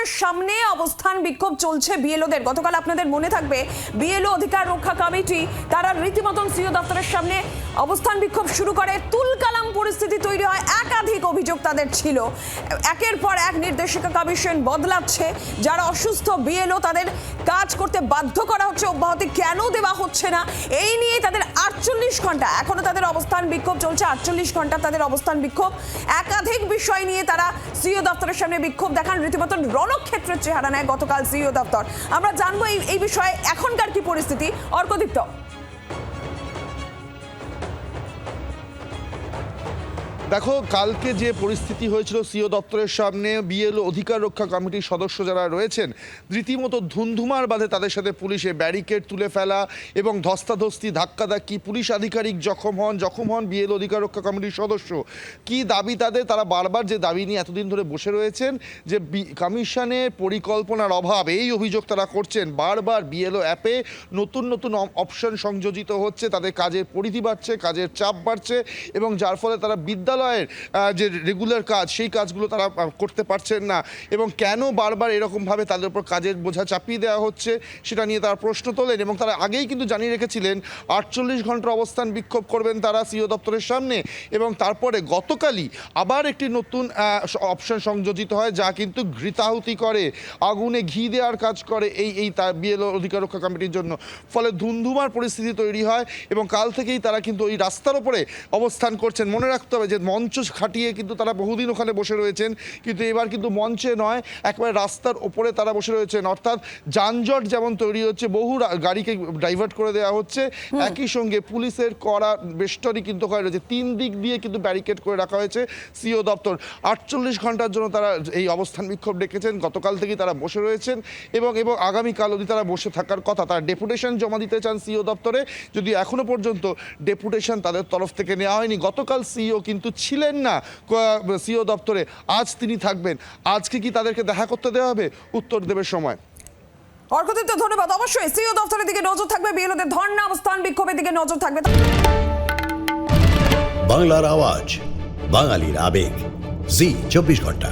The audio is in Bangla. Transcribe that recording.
দপ্তরের সামনে অবস্থান বিক্ষোভ চলছে বিএলওদের। গতকাল আপনাদের মনে থাকবে বিএলও অধিকার রক্ষা কমিটি তারা রীতিমতন সিও দপ্তরের সামনে অবস্থান বিক্ষোভ শুরু করে। তুলকালাম পরিস্থিতি তৈরি হয়। একাধিক অভিযোগ তাদের ছিল। একের পর এক নির্দেশিকা কমিশন বদলাচ্ছে। যারা অসুস্থ বিএলও তাদের কাজ করতে বাধ্য করা হচ্ছে, অব্যাহতি কেন দেওয়া হচ্ছে না এই নিয়ে তাদের 48 ঘন্টা এখনো তাদের অবস্থান বিক্ষোভ চলছে। 48 ঘন্টা তাদের অবস্থান বিক্ষোভ। একাধিক বিষয় নিয়ে তারা সিও দপ্তরের সামনে বিক্ষোভ দেখান। রীতিমতন রণক্ষেত্রের চেহারা নেয় গতকাল সিও দপ্তর। আমরা জানবো এই বিষয়ে এখনকার কি পরিস্থিতি। অর্কদীপ্ত, দেখো, কালকে যে পরিস্থিতি হয়েছিল সিও দপ্তরের সামনে, বিএলও অধিকার রক্ষা কমিটির সদস্য যারা রয়েছেন রীতিমতো ধুন্ধুমার বাঁধে তাদের সাথে পুলিশে ব্যারিকেড তুলে ফেলা এবং ধস্তাধস্তি ধাক্কাধাক্কি, পুলিশ আধিকারিক জখম হন বিএলও অধিকার রক্ষা কমিটির সদস্য। কি দাবি তাদের? তারা বারবার যে দাবি নিয়ে এতদিন ধরে বসে রয়েছেন যে কমিশনের পরিকল্পনার অভাব, এই অভিযোগ তারা করছেন। বারবার বিএলও অ্যাপে নতুন নতুন অপশন সংযোজিত হচ্ছে, তাদের কাজের পরিধি বাড়ছে, কাজের চাপ বাড়ছে এবং যার ফলে তারা বিদ্যালয়ের যে রেগুলার কাজ সেই কাজগুলো তারা করতে পারছেন না। এবং কেন বারবার এরকমভাবে তাদের উপর কাজের বোঝা চাপিয়ে দেওয়া হচ্ছে সেটা নিয়ে তারা প্রশ্ন তোলেন। এবং তারা আগেই কিন্তু জানিয়ে রেখেছিলেন 48 ঘন্টার অবস্থান বিক্ষোভ করবেন তারা সিও দপ্তরের সামনে। এবং তারপরে গতকালই আবার একটি নতুন অপশন সংযোজিত হয় যা কিন্তু ঘৃতাহুতি করে, আগুনে ঘি দেওয়ার কাজ করে এই বিএলও অধিকার রক্ষা কমিটির জন্য। ফলে ধুন্ধুমার পরিস্থিতি তৈরি হয় এবং কাল থেকেই তারা কিন্তু ওই রাস্তার ওপরে অবস্থান করছেন। মনে রাখতে হবে যে মঞ্চ খাটিয়ে কিন্তু তারা বহুদিন ওখানে বসে রয়েছেন, কিন্তু এবার কিন্তু মঞ্চে নয়, একেবারে রাস্তার ওপরে তারা বসে রয়েছেন। অর্থাৎ যানজট যেমন তৈরি হচ্ছে, বহু গাড়িকে ডাইভার্ট করে দেওয়া হচ্ছে, একই সঙ্গে পুলিশের কড়া বেষ্টনী কিন্তু হয়ে রয়েছে। 3 দিক দিয়ে কিন্তু ব্যারিকেড করে রাখা হয়েছে সিও দপ্তর। 48 ঘন্টার জন্য তারা এই অবস্থান বিক্ষোভ ডেকেছেন। গতকাল থেকেই তারা বসে রয়েছেন এবং আগামীকাল অবধি তারা বসে থাকার কথা। তারা ডেপুটেশন জমা দিতে চান সিও দপ্তরে, যদি এখনো পর্যন্ত ডেপুটেশন তাদের তরফ থেকে নেওয়া হয়নি। গতকাল সিও কিন্তু ছিলেন না সিও দপ্তরে, আজ তিনি থাকবেন। আজকে কি তাদেরকে দেখা করতে দেওয়া হবে? উত্তর দেবে সময়। অর্কদীপ্ত, ধন্যবাদ। অবশ্যই সিও দপ্তরের দিকে নজর থাকবে, বিএলওদের ধর্ণা অবস্থান বিক্ষোভের দিকে নজর থাকবে। বাংলার আওয়াজ, বাঙালির আবেগ, জি 24 ঘন্টা।